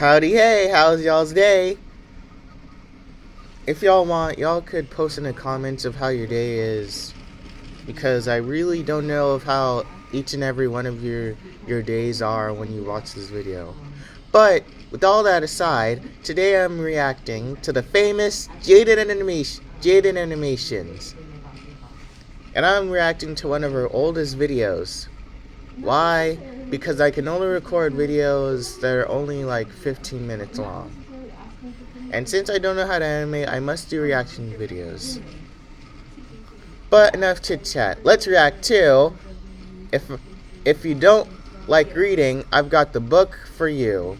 Howdy, hey, how's y'all's day? If y'all want, y'all could post in the comments of how your day is, because I really don't know of how each and every one of your days are when you watch this video. But with all that aside, today I'm reacting to the famous Jaden Animations, and I'm reacting to one of her oldest videos. Why? Because I can only record videos that are only like 15 minutes long. And since I don't know how to animate, I must do reaction videos. But enough chit chat. Let's react to, if you don't like reading, I've got the book for you.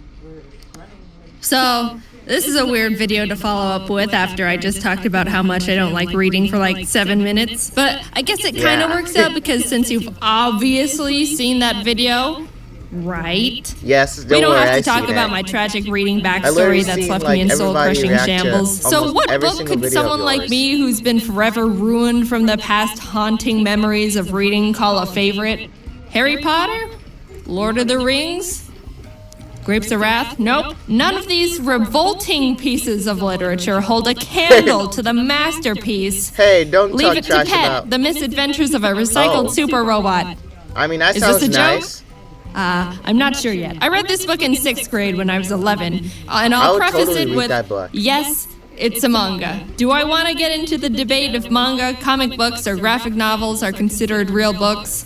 So, this is a weird video to follow up with after I just talked about how much I don't like reading for like 7 minutes. But I guess it kind of works out because since you've obviously seen that video, right? Yes, we don't have to talk about my tragic reading backstory that's left me in soul-crushing shambles. So what book could someone like me, who's been forever ruined from the past haunting memories of reading, call a favorite? Harry Potter? Lord of the Rings? Grapes of Wrath? Nope. None of these revolting pieces of literature hold a candle to the masterpiece. Hey, don't Leave talk it to trash Pet, about... the misadventures of a recycled super robot. I mean, that Is sounds this a nice. joke? I'm not sure yet. I read this book in 6th grade when I was 11, and I'll preface totally it read with, that book. yes, it's a manga. Do I want to get into the debate if manga, comic books, or graphic novels are considered real books?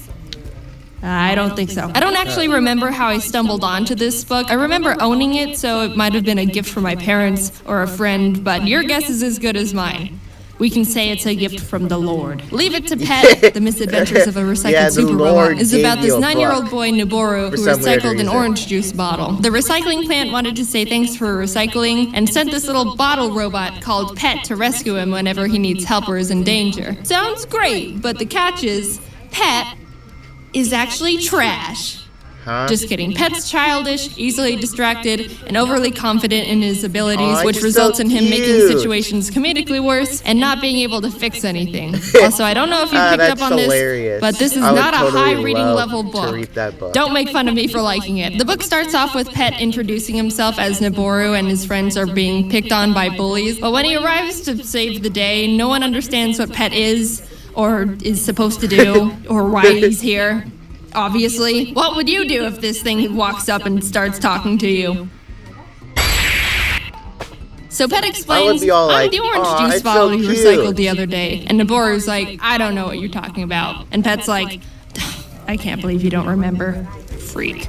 I don't think so. I don't actually remember how I stumbled onto this book. I remember owning it, so it might have been a gift from my parents or a friend, but your guess is as good as mine. We can say it's a gift from the Lord. Leave It to Pet, The Misadventures of a Recycled Super Robot, is about this 9-year-old boy, Noboru, who recycled an orange juice bottle. The recycling plant wanted to say thanks for recycling and sent this little bottle robot called Pet to rescue him whenever he needs help or is in danger. Sounds great, but the catch is, Pet is actually trash. Huh? Just kidding. Pet's childish, easily distracted, and overly confident in his abilities, which results in him making situations comedically worse and not being able to fix anything. Also, I don't know if you picked up on this, but this is not a high reading level book. Don't make fun of me for liking it. The book starts off with Pet introducing himself as Noboru and his friends are being picked on by bullies, but when he arrives to save the day, no one understands what Pet is or is supposed to do or why he's here. Obviously. What would you do if this thing walks up and starts talking to you? So Pet explains, I'm the orange juice bottle you recycled the other day. And Noboru's like, I don't know what you're talking about. And Pet's like, I can't believe you don't remember. Freak.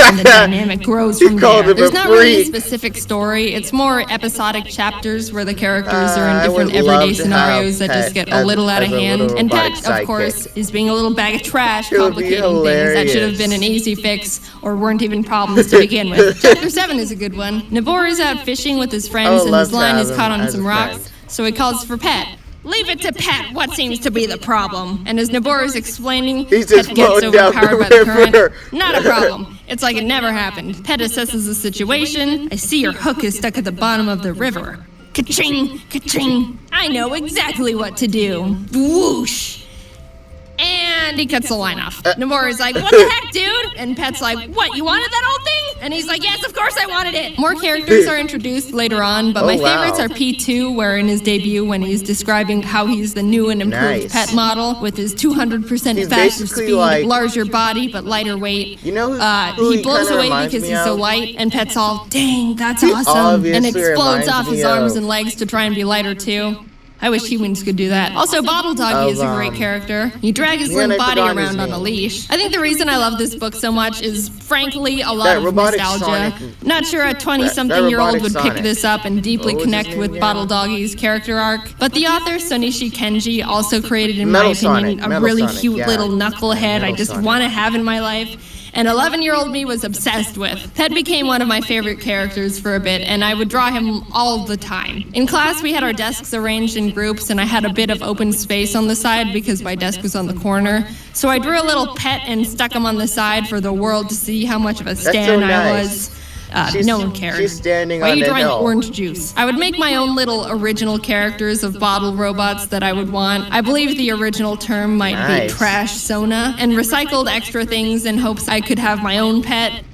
And the dynamic grows from there. There's not really a specific story. It's more episodic chapters where the characters are in different everyday scenarios that just get a little out of hand. And Pet, of course, is being a little bag of trash, complicating things that should have been an easy fix or weren't even problems to begin with. Chapter 7 is a good one. Noboru's out fishing with his friends and his line is caught on some rocks, so he calls for Pet. Leave it to Pet, what seems to be the problem? And as Noboru's explaining, Pet gets overpowered by the current. Not a problem. It's like it never happened. Pet assesses the situation. I see your hook is stuck at the bottom of the river. Ka-ching, ka-ching. I know exactly what to do. Whoosh. And he cuts the line off. Noboru's like, what the heck, dude? And Pet's like, what, you wanted that old thing? And he's like, yes, of course I wanted it. More characters are introduced later on, but my favorites are P2, where in his debut, when he's describing how he's the new and improved Pet model with his 200% faster speed, larger body, but lighter weight. You know who he blows away because he's so light, and Pet's all, dang, that's awesome. And explodes off his arms and legs to try and be lighter too. I wish humans could do that. Also, Bottle Doggy is a great character. You drag his limp body around on a leash. I think the reason I love this book so much is, frankly, a lot of nostalgia. Not sure a 20-something-year-old would pick this up and deeply connect with Bottle Doggy's character arc. But the author, Sonishi Kenji, also created, in my opinion, a really cute little knucklehead I just want to have in my life. And 11-year-old me was obsessed with. Pet became one of my favorite characters for a bit, and I would draw him all the time. In class, we had our desks arranged in groups, and I had a bit of open space on the side because my desk was on the corner. So I drew a little Pet and stuck him on the side for the world to see how much of a stan I was. No one cared. She's standing Why on are you a drawing hill. orange juice? I would make my own little original characters of bottle robots that I would want. I believe the original term might be trash sona, and recycled extra things in hopes I could have my own pet.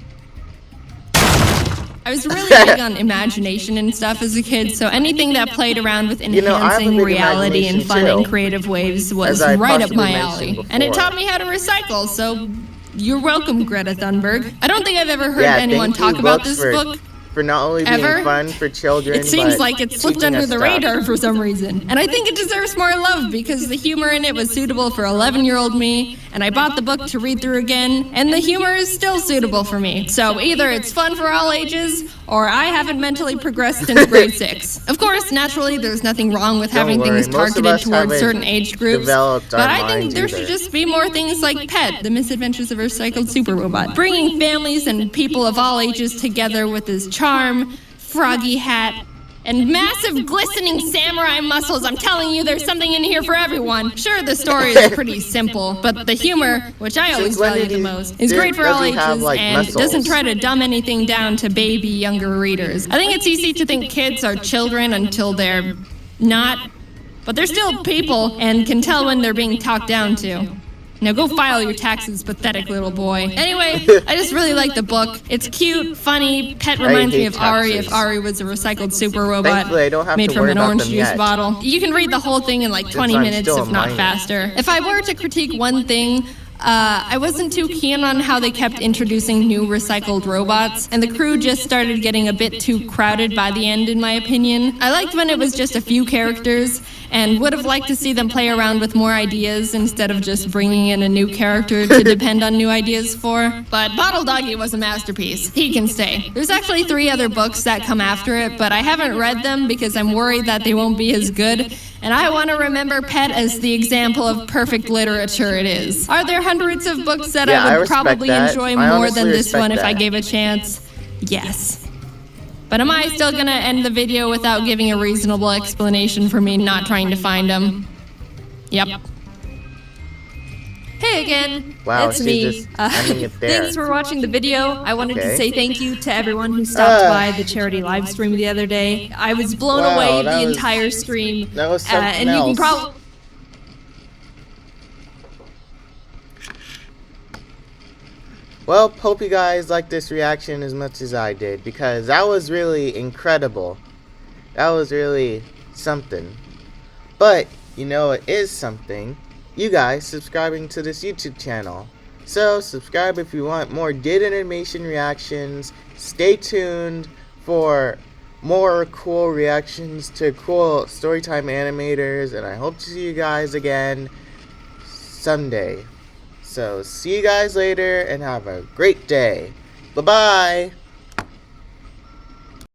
I was really big on imagination and stuff as a kid, so anything that played around with enhancing reality in fun and creative ways was right up my alley. And it taught me how to recycle, so you're welcome, Greta Thunberg. I don't think I've ever heard anyone talk about this book. For not only being fun for children, it seems like it slipped under the radar for some reason. And I think it deserves more love because the humor in it was suitable for 11-year-old me, and I bought the book to read through again, and the humor is still suitable for me. So either it's fun for all ages, or I haven't mentally progressed since grade 6. Of course, naturally, there's nothing wrong with having things targeted towards certain age groups, but I think there should just be more things like Pet, The Misadventures of a Recycled Super Robot, bringing families and people of all ages together with his charm, froggy hat, and massive glistening samurai muscles. I'm telling you, there's something in here for everyone. Sure, the story is pretty simple, but the humor, which I always value the most, is great for all ages and doesn't try to dumb anything down to baby younger readers. I think it's easy to think kids are children until they're not, but they're still people and can tell when they're being talked down to. Now go file your taxes, pathetic little boy. Anyway, I just really like the book. It's cute, funny. Pet reminds me of Ari if Ari was a recycled super robot made from an orange juice bottle. You can read the whole thing in like 20 minutes, if not faster. If I were to critique one thing, I wasn't too keen on how they kept introducing new recycled robots, and the crew just started getting a bit too crowded by the end, in my opinion. I liked when it was just a few characters, and would have liked to see them play around with more ideas instead of just bringing in a new character to depend on new ideas for. But Bottle Doggy was a masterpiece. He can stay. There's actually 3 other books that come after it, but I haven't read them because I'm worried that they won't be as good, and I want to remember Pet as the example of perfect literature it is. Are there hundreds of books that I would probably enjoy more than this one if I gave a chance? Yes. But am I still gonna end the video without giving a reasonable explanation for me not trying to find them? Yep. Hey again, wow, it's me. Thanks for watching the video. I wanted to say thank you to everyone who stopped by the charity live stream the other day. I was blown away the entire stream. That was something and you can probably... Well, hope you guys liked this reaction as much as I did, because that was really incredible. That was really something. But, you know it is something. You guys subscribing to this YouTube channel. So, subscribe if you want more Did Animation reactions. Stay tuned for more cool reactions to cool Storytime animators, and I hope to see you guys again someday. So, see you guys later, and have a great day. Bye-bye!